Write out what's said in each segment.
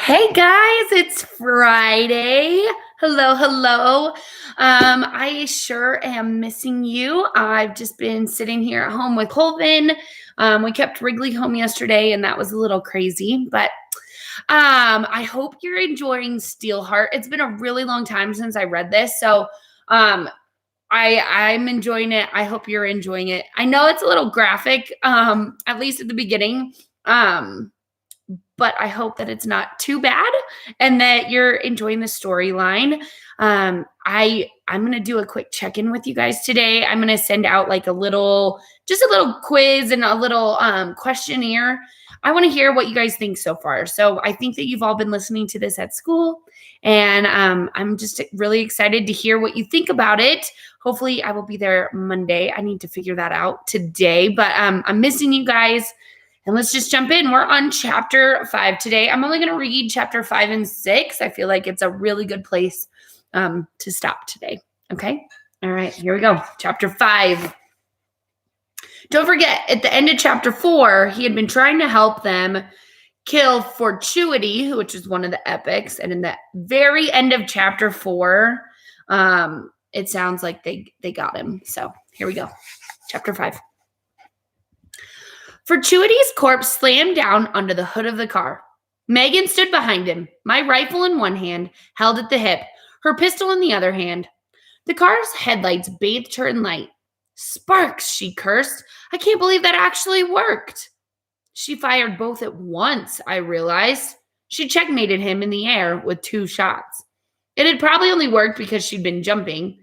Hey guys, it's Friday. Hello, hello. I sure am missing you. I've just been sitting here at home with Colvin. We kept Wrigley home yesterday, and that was a little crazy, but I hope you're enjoying Steelheart. It's been a really long time since I read this, so um, I'm enjoying it. I hope you're enjoying it. I know it's a little graphic, at least at the beginning. But I hope that it's not too bad and that you're enjoying the storyline. I'm gonna do a quick check-in with you guys today. I'm gonna send out like just a little quiz and a little questionnaire. I want to hear what you guys think so far. So I think that you've all been listening to this at school, and I'm just really excited to hear what you think about it. Hopefully, I will be there Monday. I need to figure that out today, but I'm missing you guys. And let's just jump in. We're on chapter 5 today. I'm only going to read chapter 5 and 6. I feel like it's a really good place to stop today. Okay? All right, here we go. Chapter 5. Don't forget, at the end of chapter 4, he had been trying to help them kill Fortuity, which is one of the epics. And in the very end of chapter 4, it sounds like they got him. So here we go. Chapter 5. Fortuity's corpse slammed down under the hood of the car. Megan stood behind him, my rifle in one hand, held at the hip, her pistol in the other hand. The car's headlights bathed her in light. Sparks, she cursed. I can't believe that actually worked. She fired both at once, I realized. She checkmated him in the air with 2 shots. It had probably only worked because he'd been jumping,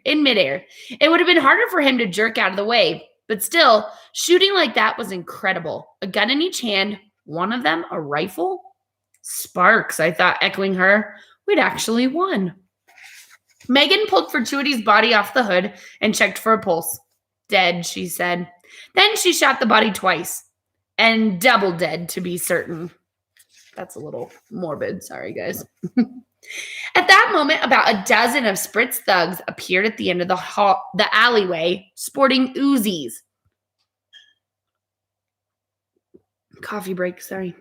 in midair. It would have been harder for him to jerk out of the way, but still, shooting like that was incredible. A gun in each hand, one of them a rifle? Sparks, I thought, echoing her. We'd actually won. Megan pulled Fortuity's body off the hood and checked for a pulse. Dead, she said. Then she shot the body twice. And double dead, to be certain. That's a little morbid. Sorry, guys. At that moment, about a dozen of Spritz thugs appeared at the end of the alleyway, sporting Uzis. Coffee break, sorry.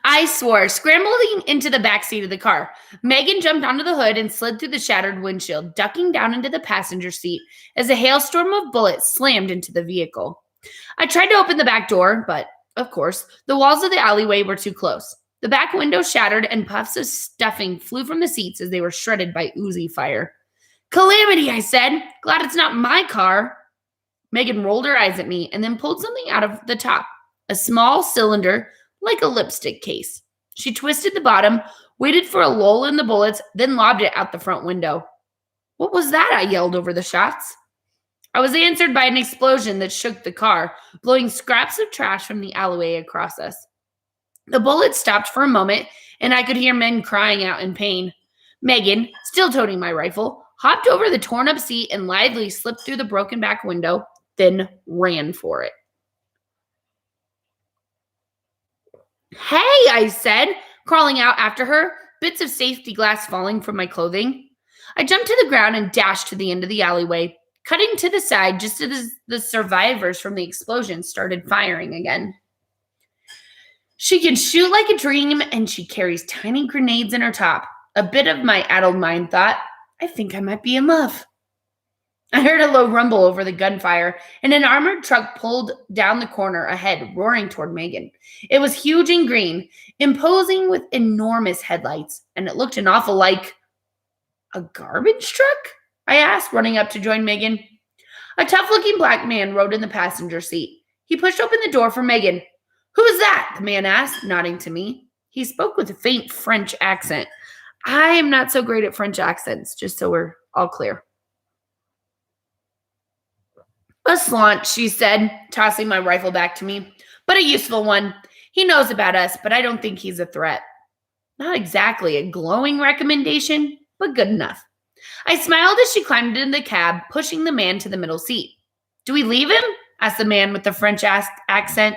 I swore, scrambling into the backseat of the car. Megan jumped onto the hood and slid through the shattered windshield, ducking down into the passenger seat as a hailstorm of bullets slammed into the vehicle. I tried to open the back door, but, of course, the walls of the alleyway were too close. The back window shattered and puffs of stuffing flew from the seats as they were shredded by Uzi fire. Calamity, I said. Glad it's not my car. Megan rolled her eyes at me and then pulled something out of the top, a small cylinder like a lipstick case. She twisted the bottom, waited for a lull in the bullets, then lobbed it out the front window. What was that? I yelled over the shots. I was answered by an explosion that shook the car, blowing scraps of trash from the alleyway across us. The bullets stopped for a moment, and I could hear men crying out in pain. Megan, still toting my rifle, hopped over the torn-up seat and lithely slipped through the broken back window, then ran for it. Hey, I said, crawling out after her, bits of safety glass falling from my clothing. I jumped to the ground and dashed to the end of the alleyway, cutting to the side just as the survivors from the explosion started firing again. She can shoot like a dream, and she carries tiny grenades in her top. A bit of my addled mind thought, I think I might be in love. I heard a low rumble over the gunfire, and an armored truck pulled down the corner ahead, roaring toward Megan. It was huge and green, imposing with enormous headlights, and it looked an awful like a garbage truck? I asked, running up to join Megan. A tough-looking black man rode in the passenger seat. He pushed open the door for Megan. Who is that? The man asked, nodding to me. He spoke with a faint French accent. I am not so great at French accents, just so we're all clear. A slant, she said, tossing my rifle back to me, but a useful one. He knows about us, but I don't think he's a threat. Not exactly a glowing recommendation, but good enough. I smiled as she climbed into the cab, pushing the man to the middle seat. Do we leave him? Asked the man with the French accent.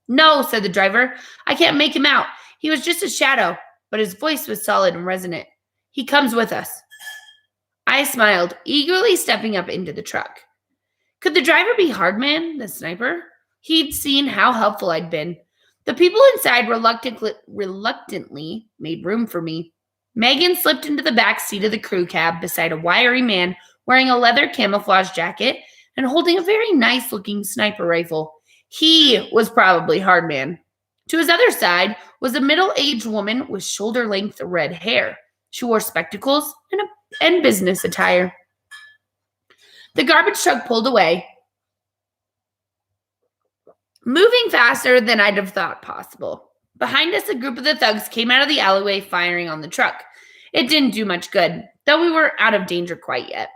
No, said the driver. I can't make him out. He was just a shadow, but his voice was solid and resonant. He comes with us. I smiled, eagerly stepping up into the truck. Could the driver be Hardman, the sniper? He'd seen how helpful I'd been. The people inside reluctantly made room for me. Megan slipped into the back seat of the crew cab beside a wiry man wearing a leather camouflage jacket and holding a very nice looking sniper rifle. He was probably Hardman. To his other side was a middle aged woman with shoulder length red hair. She wore spectacles and business attire. The garbage truck pulled away, moving faster than I'd have thought possible. Behind us, a group of the thugs came out of the alleyway firing on the truck. It didn't do much good, though we weren't out of danger quite yet.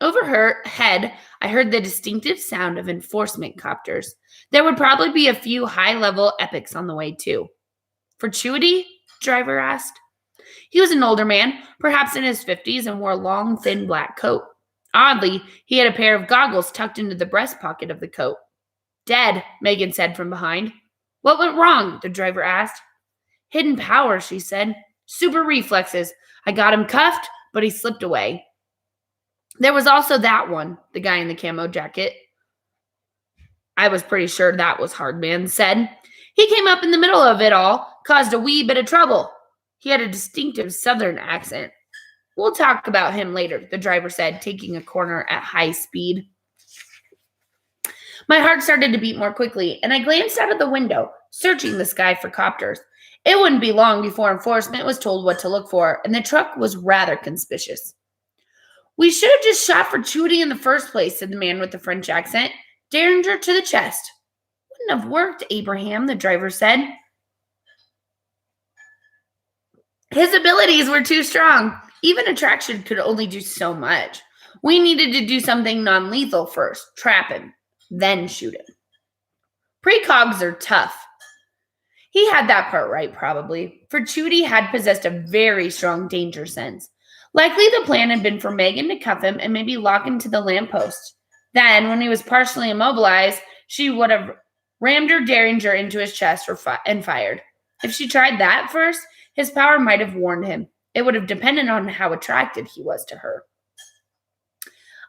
Overhead, I heard the distinctive sound of enforcement copters. There would probably be a few high-level epics on the way, too. Fortuity? Driver asked. He was an older man, perhaps in his 50s, and wore a long, thin black coat. Oddly, he had a pair of goggles tucked into the breast pocket of the coat. Dead, Megan said from behind. What went wrong? The driver asked. Hidden power, she said. Super reflexes. I got him cuffed, but he slipped away. There was also that one, the guy in the camo jacket. I was pretty sure that was Hardman said. He came up in the middle of it all, caused a wee bit of trouble. He had a distinctive southern accent. We'll talk about him later, the driver said, taking a corner at high speed. My heart started to beat more quickly, and I glanced out of the window, searching the sky for copters. It wouldn't be long before enforcement was told what to look for, and the truck was rather conspicuous. We should have just shot Fortuity in the first place, said the man with the French accent. Derringer to the chest. Wouldn't have worked, Abraham, the driver said. His abilities were too strong. Even attraction could only do so much. We needed to do something non-lethal first, trap him, then shoot him. Precogs are tough. He had that part right, probably. Fortuity had possessed a very strong danger sense. Likely the plan had been for Megan to cuff him and maybe lock him to the lamppost. Then, when he was partially immobilized, she would have rammed her derringer into his chest and fired. If she tried that first, his power might have warned him. It would have depended on how attracted he was to her.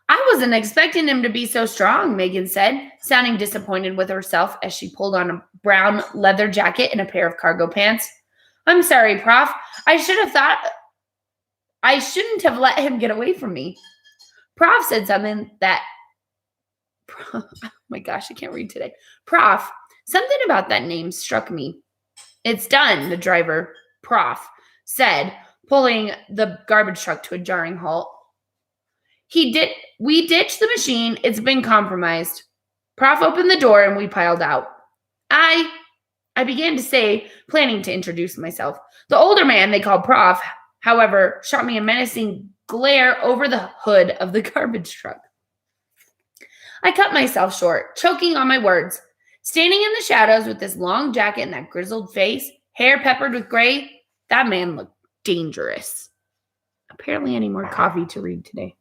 I wasn't expecting him to be so strong, Megan said, sounding disappointed with herself as she pulled on a brown leather jacket and a pair of cargo pants. I'm sorry, Prof. I shouldn't have let him get away from me. Prof said something that... Oh my gosh, I can't read today. Prof, something about that name struck me. It's done, the driver, Prof, said, pulling the garbage truck to a jarring halt. We ditched the machine. It's been compromised. Prof opened the door and we piled out. I began to say, planning to introduce myself. The older man they called Prof, however, shot me a menacing glare over the hood of the garbage truck. I cut myself short, choking on my words. Standing in the shadows with this long jacket and that grizzled face, hair peppered with gray, that man looked dangerous. Apparently I need more coffee to read today.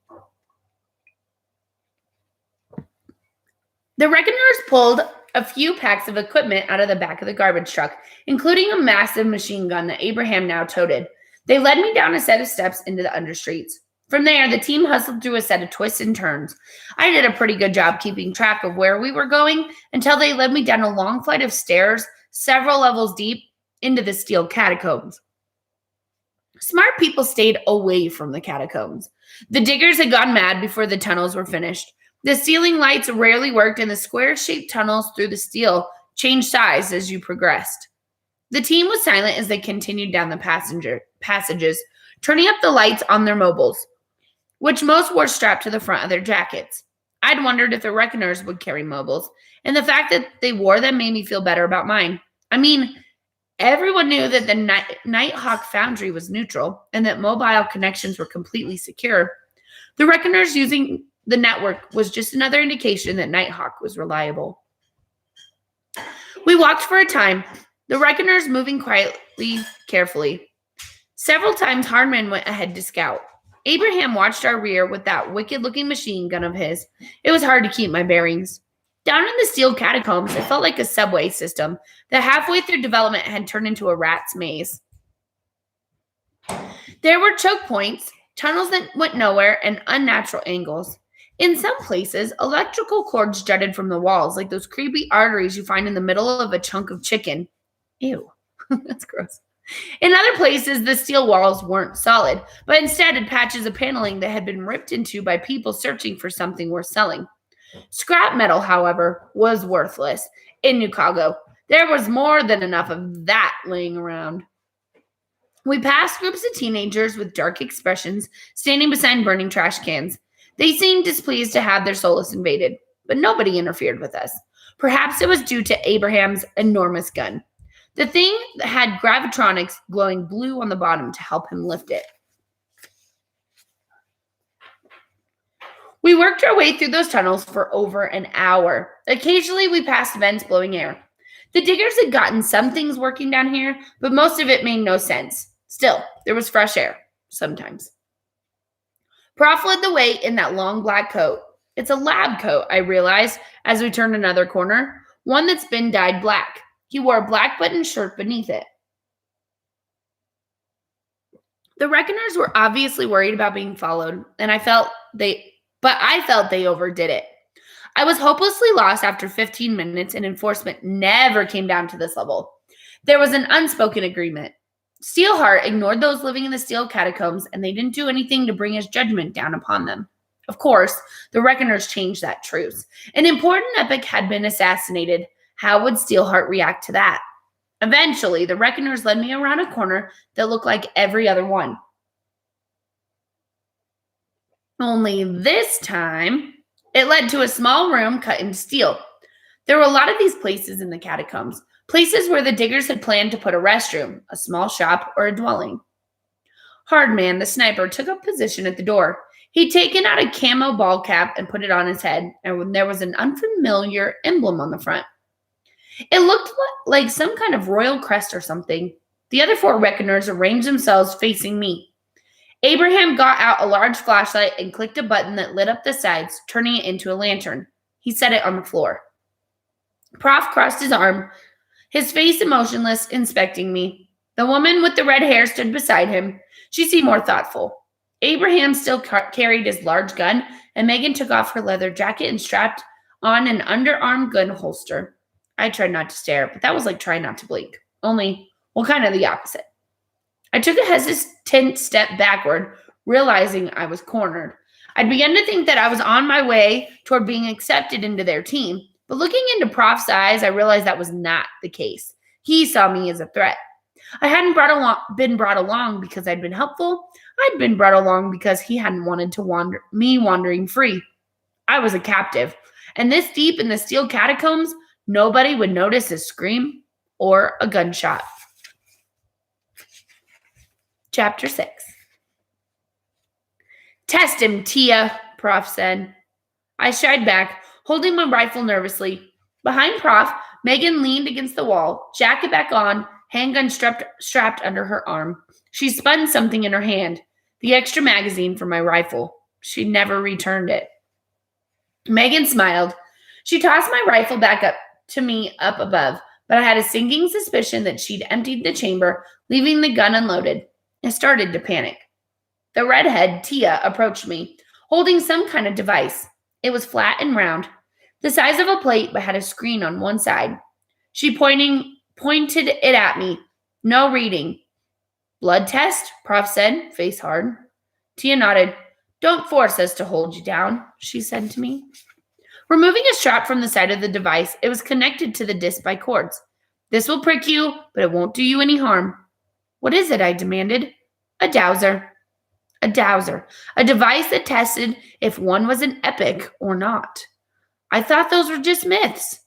The reckoners pulled a few packs of equipment out of the back of the garbage truck, including a massive machine gun that Abraham now toted. They led me down a set of steps into the understreets. From there, the team hustled through a set of twists and turns. I did a pretty good job keeping track of where we were going until they led me down a long flight of stairs, several levels deep, into the steel catacombs. Smart people stayed away from the catacombs. The diggers had gone mad before the tunnels were finished. The ceiling lights rarely worked, and the square-shaped tunnels through the steel changed size as you progressed. The team was silent as they continued down the passages, turning up the lights on their mobiles, which most wore strapped to the front of their jackets. I'd wondered if the reckoners would carry mobiles, and the fact that they wore them made me feel better about mine. I mean, everyone knew that the Nighthawk Foundry was neutral and that mobile connections were completely secure. The reckoners using the network was just another indication that Nighthawk was reliable. We walked for a time, the reckoners moving quietly, carefully. Several times Hardman went ahead to scout. Abraham watched our rear with that wicked-looking machine gun of his. It was hard to keep my bearings. Down in the steel catacombs, it felt like a subway system that halfway through development had turned into a rat's maze. There were choke points, tunnels that went nowhere, and unnatural angles. In some places, electrical cords jutted from the walls, like those creepy arteries you find in the middle of a chunk of chicken. Ew, that's gross. In other places, the steel walls weren't solid, but instead had patches of paneling that had been ripped into by people searching for something worth selling. Scrap metal, however, was worthless. In New Chicago, there was more than enough of that laying around. We passed groups of teenagers with dark expressions standing beside burning trash cans. They seemed displeased to have their solace invaded, but nobody interfered with us. Perhaps it was due to Abraham's enormous gun. The thing had gravitronics glowing blue on the bottom to help him lift it. We worked our way through those tunnels for over an hour. Occasionally, we passed vents blowing air. The diggers had gotten some things working down here, but most of it made no sense. Still, there was fresh air, sometimes. Prof led the way in that long black coat. It's a lab coat, I realized as we turned another corner, one that's been dyed black. He wore a black button shirt beneath it. The reckoners were obviously worried about being followed, and I felt they overdid it. I was hopelessly lost after 15 minutes, and enforcement never came down to this level. There was an unspoken agreement. Steelheart ignored those living in the steel catacombs, and they didn't do anything to bring his judgment down upon them. Of course, the reckoners changed that truce. An important epic had been assassinated. How would Steelheart react to that? Eventually, the reckoners led me around a corner that looked like every other one. Only this time, it led to a small room cut in steel. There were a lot of these places in the catacombs, places where the diggers had planned to put a restroom, a small shop, or a dwelling. Hardman, the sniper, took up position at the door. He'd taken out a camo ball cap and put it on his head, and there was an unfamiliar emblem on the front. It looked like some kind of royal crest or something. The other four reckoners arranged themselves facing me. Abraham got out a large flashlight and clicked a button that lit up the sides, turning it into a lantern. He set it on the floor. Prof crossed his arm, his face emotionless, inspecting me. The woman with the red hair stood beside him. She seemed more thoughtful. Abraham still carried his large gun, and Megan took off her leather jacket and strapped on an underarm gun holster. I tried not to stare, but that was like trying not to blink. Only, well, kind of the opposite. I took a hesitant step backward, realizing I was cornered. I'd begun to think that I was on my way toward being accepted into their team, but looking into Prof's eyes, I realized that was not the case. He saw me as a threat. I hadn't been brought along because I'd been helpful. I'd been brought along because he hadn't wanted to wandering free. I was a captive, and this deep in the steel catacombs, nobody would notice a scream or a gunshot. Chapter 6. Test him, Tia, Prof said. I shied back, holding my rifle nervously. Behind Prof, Megan leaned against the wall, jacket back on, handgun strapped under her arm. She spun something in her hand, the extra magazine for my rifle. She never returned it. Megan smiled. She tossed my rifle back up to me up above, but I had a sinking suspicion that she'd emptied the chamber, leaving the gun unloaded. I started to panic. The redhead, Tia, approached me, holding some kind of device. It was flat and round, the size of a plate, but had a screen on one side. She pointed it at me. No reading. Blood test? Prof said, face hard. Tia nodded. Don't force us to hold you down, she said to me. Removing a strap from the side of the device, it was connected to the disc by cords. This will prick you, but it won't do you any harm. What is it? I demanded. A dowser. A dowser. A device that tested if one was an epic or not. I thought those were just myths.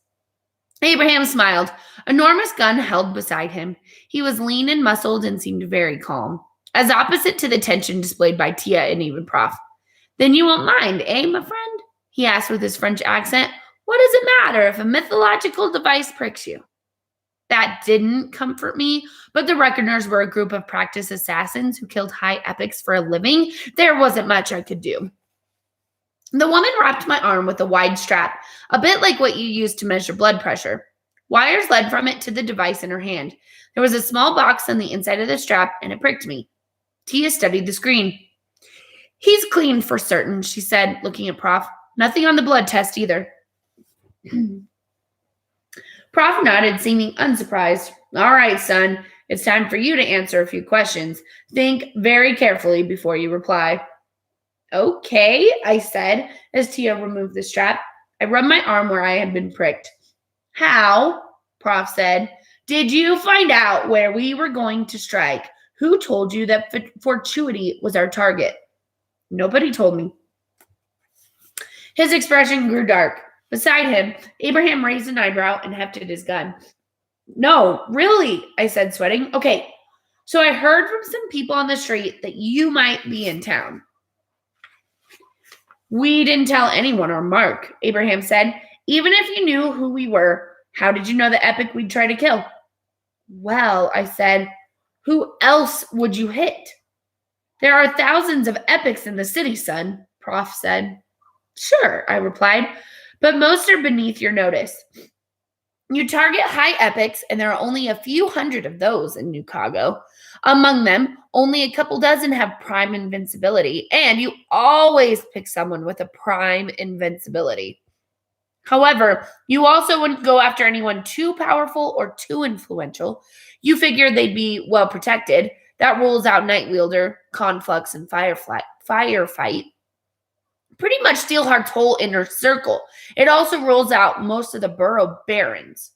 Abraham smiled. Enormous gun held beside him. He was lean and muscled and seemed very calm, as opposite to the tension displayed by Tia and even Prof. Then you won't mind, eh, my friend? He asked with his French accent. What does it matter if a mythological device pricks you? That didn't comfort me, but the Reckoners were a group of practiced assassins who killed high epics for a living. There wasn't much I could do. The woman wrapped my arm with a wide strap, a bit like what you use to measure blood pressure. Wires led from it to the device in her hand. There was a small box on the inside of the strap, and it pricked me. Tia studied the screen. He's clean for certain, she said, looking at Prof. Nothing on the blood test either. Prof nodded, seeming unsurprised. All right, son, it's time for you to answer a few questions. Think very carefully before you reply. Okay, I said as Tia removed the strap. I rubbed my arm where I had been pricked. How, Prof said, did you find out where we were going to strike? Who told you that fortuity was our target? Nobody told me. His expression grew dark. Beside him, Abraham raised an eyebrow and hefted his gun. No, really, I said, sweating. Okay, so I heard from some people on the street that you might be in town. We didn't tell anyone or Mark, Abraham said. Even if you knew who we were, how did you know the epic we'd try to kill? Well, I said, who else would you hit? There are thousands of epics in the city, son, Prof said. Sure, I replied, but most are beneath your notice. You target high epics, and there are only a few hundred of those in New Chicago. Among them, only a couple dozen have prime invincibility, and you always pick someone with a prime invincibility. However, you also wouldn't go after anyone too powerful or too influential. You figured they'd be well protected. That rules out Nightwielder, Conflux, and Firefight. Pretty much Steelheart's whole inner circle. It also rules out most of the Borough Barons.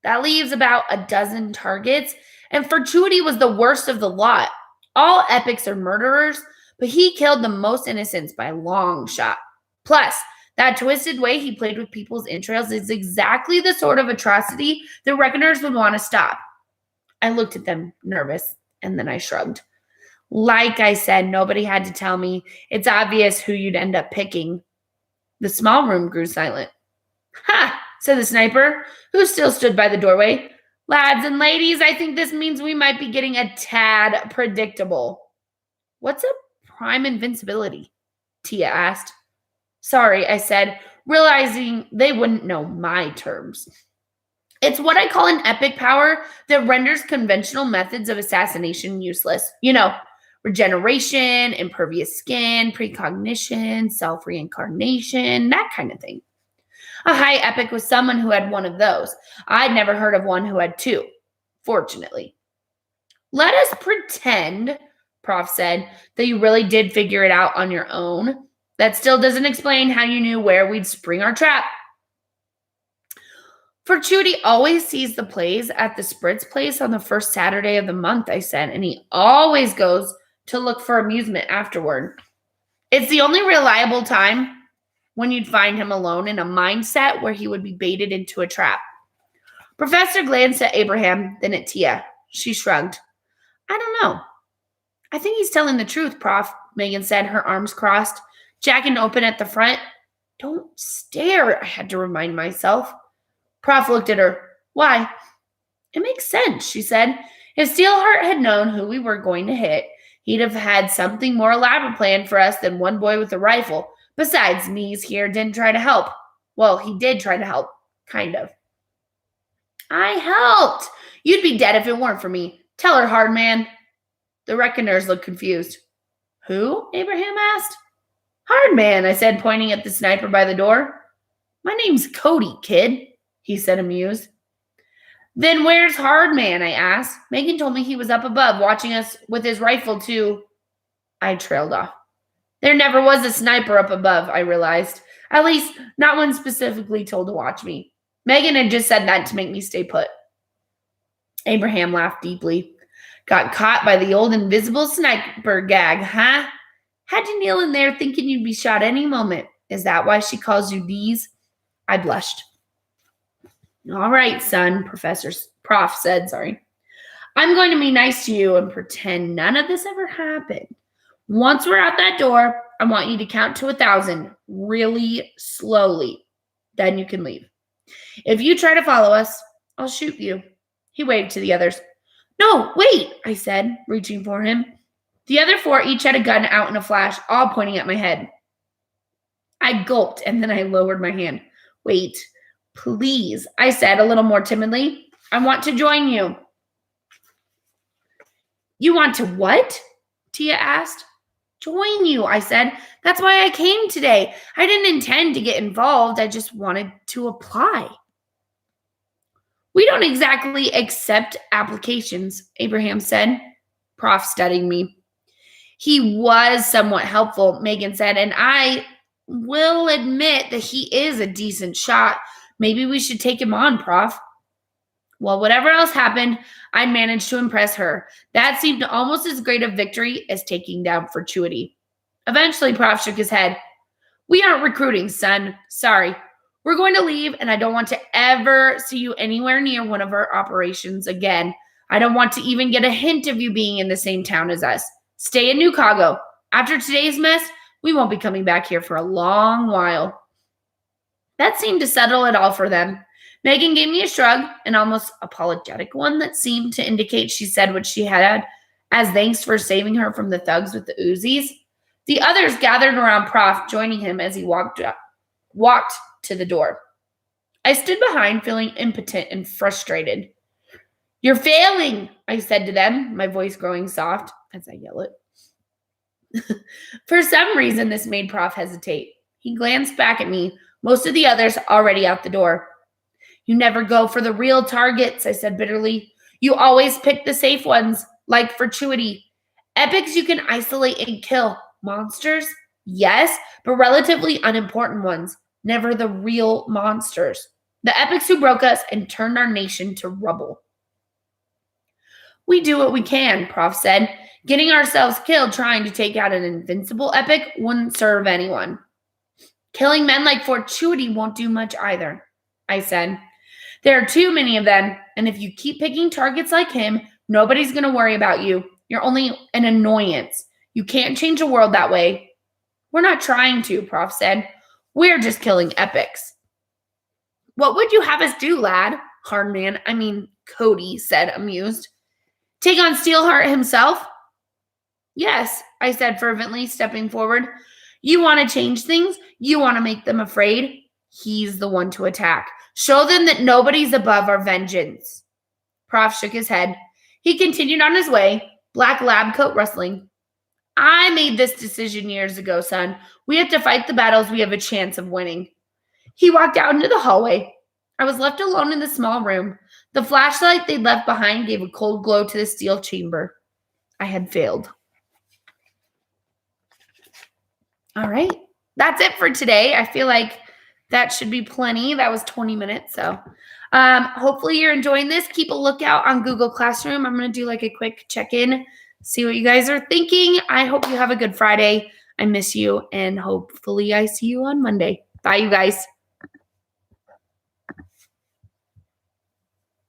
That leaves about a dozen targets, and Fortuity was the worst of the lot. All epics are murderers, but he killed the most innocents by a long shot. Plus, that twisted way he played with people's entrails is exactly the sort of atrocity the Reckoners would want to stop. I looked at them, nervous, and then I shrugged. Like I said, nobody had to tell me. It's obvious who you'd end up picking. The small room grew silent. Ha! Said the sniper, who still stood by the doorway. Lads and ladies, I think this means we might be getting a tad predictable. What's a prime invincibility? Tia asked. Sorry, I said, realizing they wouldn't know my terms. It's what I call an epic power that renders conventional methods of assassination useless. You know, regeneration, impervious skin, precognition, self-reincarnation, that kind of thing. A high epic was someone who had one of those. I'd never heard of one who had two, fortunately. Let us pretend, Prof said, that you really did figure it out on your own. That still doesn't explain how you knew where we'd spring our trap. Fortuity always sees the plays at the Spritz place on the first Saturday of the month, I said, and he always goes to look for amusement afterward. It's the only reliable time when you'd find him alone in a mindset where he would be baited into a trap. Professor glanced at Abraham, then at Tia. She shrugged. I don't know. I think he's telling the truth, Prof, Megan said, her arms crossed, jacket open at the front. Don't stare, I had to remind myself. Prof looked at her. Why? It makes sense, she said. If Steelheart had known who we were going to hit, he'd have had something more elaborate planned for us than one boy with a rifle. Besides, Mies here didn't try to help. Well, he did try to help. Kind of. I helped. You'd be dead if it weren't for me. Tell her, hard man. The Reckoners looked confused. Who? Abraham asked. Hard man, I said, pointing at the sniper by the door. My name's Cody, kid, he said, amused. Then where's Hard Man? I asked. Megan told me he was up above watching us with his rifle too. I trailed off. There never was a sniper up above, I realized. At least, not one specifically told to watch me. Megan had just said that to make me stay put. Abraham laughed deeply. Got caught by the old invisible sniper gag, huh? Had you kneel in there thinking you'd be shot any moment. Is that why she calls you Dees? I blushed. All right, son, Prof said, I'm going to be nice to you and pretend none of this ever happened. Once we're out that door, I want you to count to 1,000 really slowly. Then you can leave. If you try to follow us, I'll shoot you. He waved to the others. No, wait, I said, reaching for him. The other 4 each had a gun out in a flash, all pointing at my head. I gulped, and then I lowered my hand. Wait, please, I said a little more timidly. I want to join you. You want to what? Tia asked. Join you, I said. That's why I came today. I didn't intend to get involved. I just wanted to apply. We don't exactly accept applications, Abraham said. Prof studying me. He was somewhat helpful, Megan said, and I will admit that he is a decent shot. Maybe we should take him on, Prof. Well, whatever else happened, I managed to impress her. That seemed almost as great a victory as taking down Fortuity. Eventually, Prof shook his head. We aren't recruiting, son. Sorry. We're going to leave, and I don't want to ever see you anywhere near one of our operations again. I don't want to even get a hint of you being in the same town as us. Stay in New Chicago. After today's mess, we won't be coming back here for a long while. That seemed to settle it all for them. Megan gave me a shrug, an almost apologetic one that seemed to indicate she said what she had as thanks for saving her from the thugs with the Uzis. The others gathered around Prof, joining him as he walked to the door. I stood behind, feeling impotent and frustrated. You're failing, I said to them, my voice growing soft as I yell it. For some reason, this made Prof hesitate. He glanced back at me, most of the others already out the door. You never go for the real targets, I said bitterly. You always pick the safe ones, like Fortuity. Epics you can isolate and kill. Monsters? Yes, but relatively unimportant ones. Never the real monsters. The epics who broke us and turned our nation to rubble. We do what we can, Prof said. Getting ourselves killed trying to take out an invincible epic wouldn't serve anyone. Killing men like Fortuity won't do much either, I said. There are too many of them, and if you keep picking targets like him, nobody's going to worry about you. You're only an annoyance. You can't change the world that way. We're not trying to, Prof said. We're just killing epics. What would you have us do, lad? Cody said, amused. Take on Steelheart himself? Yes, I said fervently, stepping forward. You want to change things? You want to make them afraid? He's the one to attack. Show them that nobody's above our vengeance. Prof shook his head. He continued on his way, black lab coat rustling. I made this decision years ago, son. We have to fight the battles we have a chance of winning. He walked out into the hallway. I was left alone in the small room. The flashlight they'd left behind gave a cold glow to the steel chamber. I had failed. All right. That's it for today. I feel like that should be plenty. That was 20 minutes. So hopefully you're enjoying this. Keep a lookout on Google Classroom. I'm going to do like a quick check-in, see what you guys are thinking. I hope you have a good Friday. I miss you, and hopefully I see you on Monday. Bye, you guys.